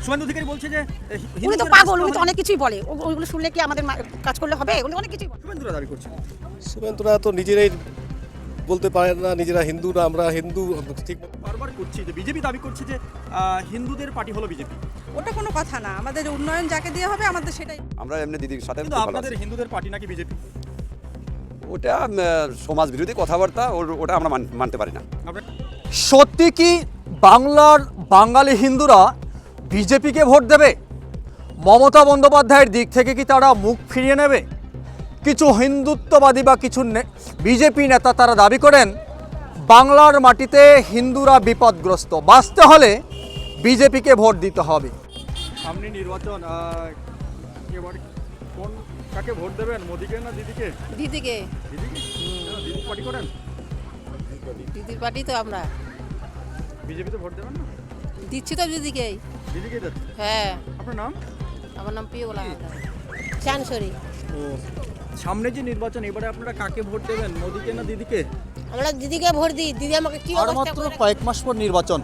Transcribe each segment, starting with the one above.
শুভেন্দু অধিকারী বলছে যে উনি তো পাগল, উনি তো অনেক কিছুই বলে। ওইগুলো শুনলে কি আমাদের কাজ করলে হবে? উনি অনেক কিছুই বলে। শুভেন্দুরা দাবি করছে। শুভেন্দুরা তো নিজেরাই বলতে পারে না, নিজেরা হিন্দু না, আমরা হিন্দু ঠিক বারবার করছি যে বিজেপি দাবি করছে যে হিন্দুদের পার্টি হলো বিজেপি। ওটা কোনো কথা না, আমাদের উন্নয়ন যাকে দিয়ে হবে আমাদের সেটাই। আমরা এমনি দিদির সাথে কিন্তু আপনাদের হিন্দুদের পার্টি নাকি বিজেপি? ওটা সমাজ বিরোধী কথাবার্তা, ওটা আমরা মানতে পারি না। সত্যি কি বাংলার বাঙালি হিন্দুরা বিজেপিকে ভোট দেবে? মমতা বন্দ্যোপাধ্যায়ের দিক থেকে কি তারা মুখ ফিরিয়ে নেবে? কিছু হিন্দুত্ববাদী বা কিছু বিজেপি নেতা তারা দাবি করেন বাংলার মাটিতে হিন্দুরা বিপদগ্রস্ত, বাঁচতে হলে বিজেপিকে ভোট দিতে হবে। সামনে নির্বাচন, এবার কোন কাকে ভোট দেবেন, মোদিকে না দিদিকে? দিদিকে, দিদিকে? দিদি পার্টি করেন? দিদির পার্টি তো আমরা বিজেপিতে ভোট দেবেন না? দিচ্ছি তো দিদিকেই। দিদিকে যাচ্ছে। হ্যাঁ, আপনার নাম? আমার নাম পিওলা চানসরি। ও, সামনে যে নির্বাচন, এবারে আপনারা কাকে ভোট দেবেন, মোদিকে না দিদিকে? আমরা দিদিকে ভোট দিই। দিদি আমাকে কি আর মাত্র কয়েক মাস পর নির্বাচন।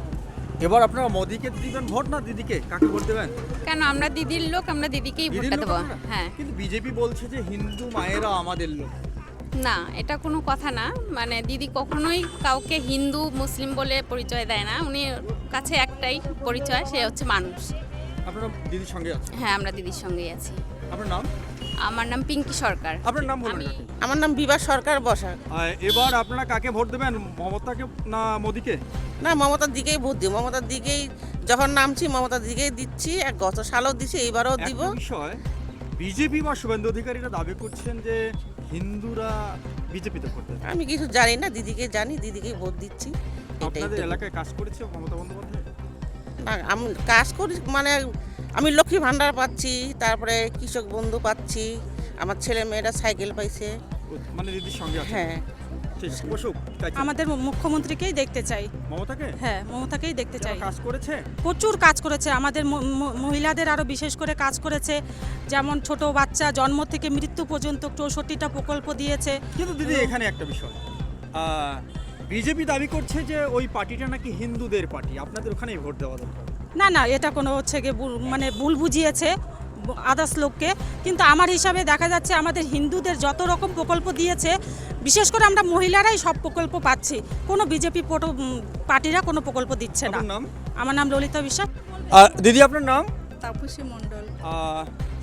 এবার আপনারা মোদিকে দিবেন ভোট না দিদিকে? কাকে ভোট দেবেন? কেন, আমরা দিদির লোক, আমরা দিদিকেই দিদির ভোটটা লোক দেবো। আপনারা? হ্যাঁ, কিন্তু বিজেপি বলছে যে হিন্দু মায়েরা আমাদের লোক। না এটা কোনো কথা না। মানে দিদি কখনোই কাউকে হিন্দু মুসলিম বলে পরিচয় দেয় না। উনি কাছে একটাই পরিচয়, সে হচ্ছে মানুষ। আপনারা দিদির সঙ্গে আছেন? হ্যাঁ, আমরা দিদির সঙ্গেই আছি। আপনার নাম? আমার নাম পিঙ্কি সরকার। আপনার নাম বলুন। আমি আমার নাম বিভা সরকার বসা। এবার আপনারা কাকে ভোট দেবেন, মমতাকে না মোদিকে? না, মমতার দিকেই ভোট দিই। মমতার দিকেই যখন নামছি মমতার দিকেই দিচ্ছি। গত সালও দিছি, এইবারও দিব। একটা বিষয়, বিজেপি বা শুভেন্দু অধিকারীরা দাবি করছেন যে হিন্দুরা বিজেপিতে ভোট দেবে। আমি কিছু জানি না, দিদিকে জানি, দিদিকেই ভোট দিচ্ছি। আপনাদের এলাকায় কাজ করেছে মমতা বন্দ্যোপাধ্যায়? না, আমি কাজ করি মানে আমি লক্ষ্মী ভান্ডার পাচ্ছি, তারপরে কৃষক বন্ধু পাচ্ছি, আমার ছেলে মেয়েরা সাইকেল পাইছে। মানে দিদির সঙ্গে আছে? হ্যাঁ। ঠিক আছে, বসুক। চাইছেন? আমাদের মুখ্যমন্ত্রীকেই দেখতে চাই। মমতাকে? হ্যাঁ, মমতাকেই দেখতে চাই। কাজ করেছে? প্রচুর কাজ করেছে আমাদের মহিলাদের, আরও বিশেষ করে কাজ করেছে। যেমন ছোট বাচ্চা জন্ম থেকে মৃত্যু পর্যন্ত 64টা প্রকল্প দিয়েছে। কিন্তু দিদি এখানে একটা বিষয়, বিজেপি দাবি করছে যে ওই পার্টিটা নাকি হিন্দুদের পার্টি, আপনাদের ওখানেই ভোট দেওয়া দরকার। না না, এটা কোনো হচ্ছে গিয়ে মানে ভুল বুঝিয়েছে আদার্স লোককে। কিন্তু আমার হিসাবে দেখা যাচ্ছে আমাদের হিন্দুদের যত রকম প্রকল্প দিয়েছে, বিশেষ করে আমরা মহিলারাই সব প্রকল্প পাচ্ছি। কোনো বিজেপি পার্টিরা কোনো প্রকল্প দিচ্ছে না। আপনার নাম? আমার নাম ললিতা বিশ্বাস। দিদি আপনার নাম? তাপসী মণ্ডল।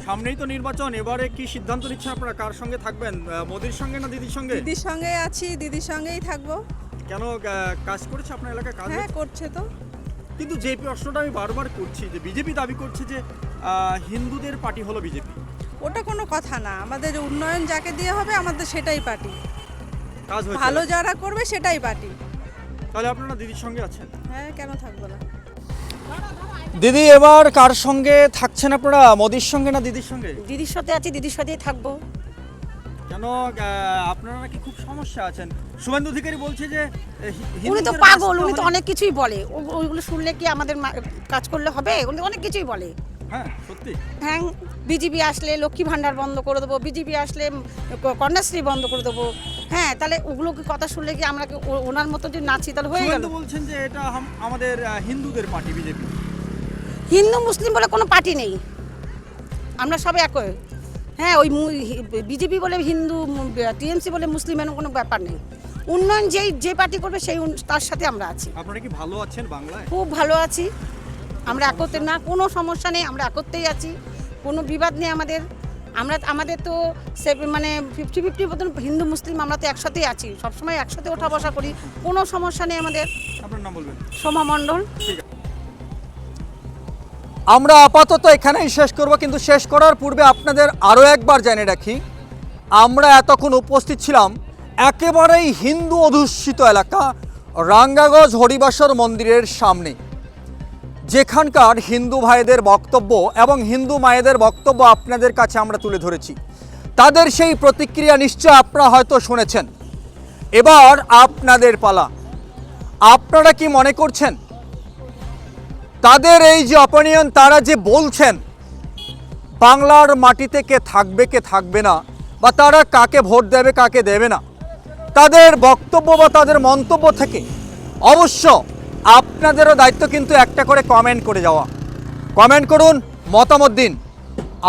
সামনেই তো নির্বাচন, এবারে কি সিদ্ধান্ত নিচ্ছেন আপনারা, কার সঙ্গে থাকবেন, মোদির সঙ্গে না দিদির সঙ্গে? দিদির সঙ্গে আছি, দিদির সঙ্গেই থাকবো। কেন, কাজ করেছে আপনার এলাকায়? কাজ হ্যাঁ, করছে তো। কিন্তু যে প্রশ্নটা আমি বারবার করছি যে বিজেপি দাবি করছে যে হিন্দুদের পার্টি হলো বিজেপি। ওটা কোনো কথা না, আমাদের উন্নয়ন যাকে দিয়ে হবে আমাদের সেটাই পার্টি। কাজ হয়েছে? ভালো যারা করবে সেটাই পার্টি। তাহলে আপনারা দিদির সঙ্গে আছেন? হ্যাঁ, কেন থাকবো না। দিদি এবার কার সঙ্গে থাকছেন আপনারা, মোদির সঙ্গে না দিদির সঙ্গে? দিদির সাথে আছি, দিদির সাথেই থাকবো। কেন, আপনারা নাকি খুব সমস্যা আছেন? শুভেন্দু অধিকারী বলছে যে উনি তো পাগল, উনি তো অনেক কিছুই বলে। ওইগুলো শুনলে কি আমাদের কাজ করলে হবে? উনি অনেক কিছুই বলে। হ্যাঁ, সত্যি। হ্যাঁ, বিজেপি আসলে লক্ষ্মী ভান্ডার বন্ধ করে দেবো, বিজেপি আসলে কন্যাশ্রী বন্ধ করে দেবো। হ্যাঁ, তাহলে ওগুলো কি কথা শুনলে কি আমরা ওনার মতো যদি নাচি তাহলে হয়ে গেল? শুভেন্দু বলছেন যে এটা আমাদের হিন্দুদের পার্টি বিজেপি। হিন্দু মুসলিম বলে কোনো পার্টি নেই, আমরা সবাই একই। হ্যাঁ, ওই বিজেপি বলে হিন্দু, টিএমসি বলে মুসলিম, এরকম কোনো ব্যাপার নেই। উন্নয়ন যে পার্টি করবে সেই তার সাথে আমরা আছি। আপনারা কি ভালো আছেন বাংলায়? খুব ভালো আছি আমরা, একত্রে না, কোনো সমস্যা নেই, আমরা একত্রেই আছি, কোনো বিবাদ নেই আমাদের। আমাদের তো মানে 50-50 মতন হিন্দু মুসলিম, আমরা তো একসাথেই আছি, সবসময় একসাথে ওঠা বসা করি, কোনো সমস্যা নেই আমাদের। আপনার নাম বলবেন? সোমা মণ্ডল। আমরা আপাতত এখানেই শেষ করব, কিন্তু শেষ করার পূর্বে আপনাদের আরও একবার জানিয়ে রাখি, আমরা এতক্ষণ উপস্থিত ছিলাম একেবারেই হিন্দু অধ্যুষিত এলাকা রাঙ্গাগজ হরিবাসর মন্দিরের সামনে, যেখানকার হিন্দু ভাইদের বক্তব্য এবং হিন্দু মায়েদের বক্তব্য আপনাদের কাছে আমরা তুলে ধরেছি। তাদের সেই প্রতিক্রিয়া নিশ্চয় আপনারা হয়তো শুনেছেন। এবার আপনাদের পালা, আপনারা কি মনে করছেন তাদের এই যে অপিনিয়ন, তারা যে বলছেন বাংলার মাটিতে কে থাকবে না, বা তারা কাকে ভোট দেবে কাকে দেবে না, তাদের বক্তব্য বা তাদের মন্তব্য থেকে অবশ্য আপনাদেরও দায়িত্ব কিন্তু একটা করে কমেন্ট করে যাওয়া। কমেন্ট করুন, মতামত দিন।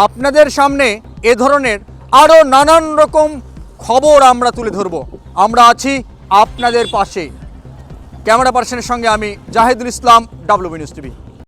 আপনাদের সামনে এ ধরনের আরও নানান রকম খবর আমরা তুলে ধরব। আমরা আছি আপনাদের পাশে। ক্যামেরা পার্সনের সঙ্গে আমি জাহিদুল ইসলাম, WB নিউজ টিভি।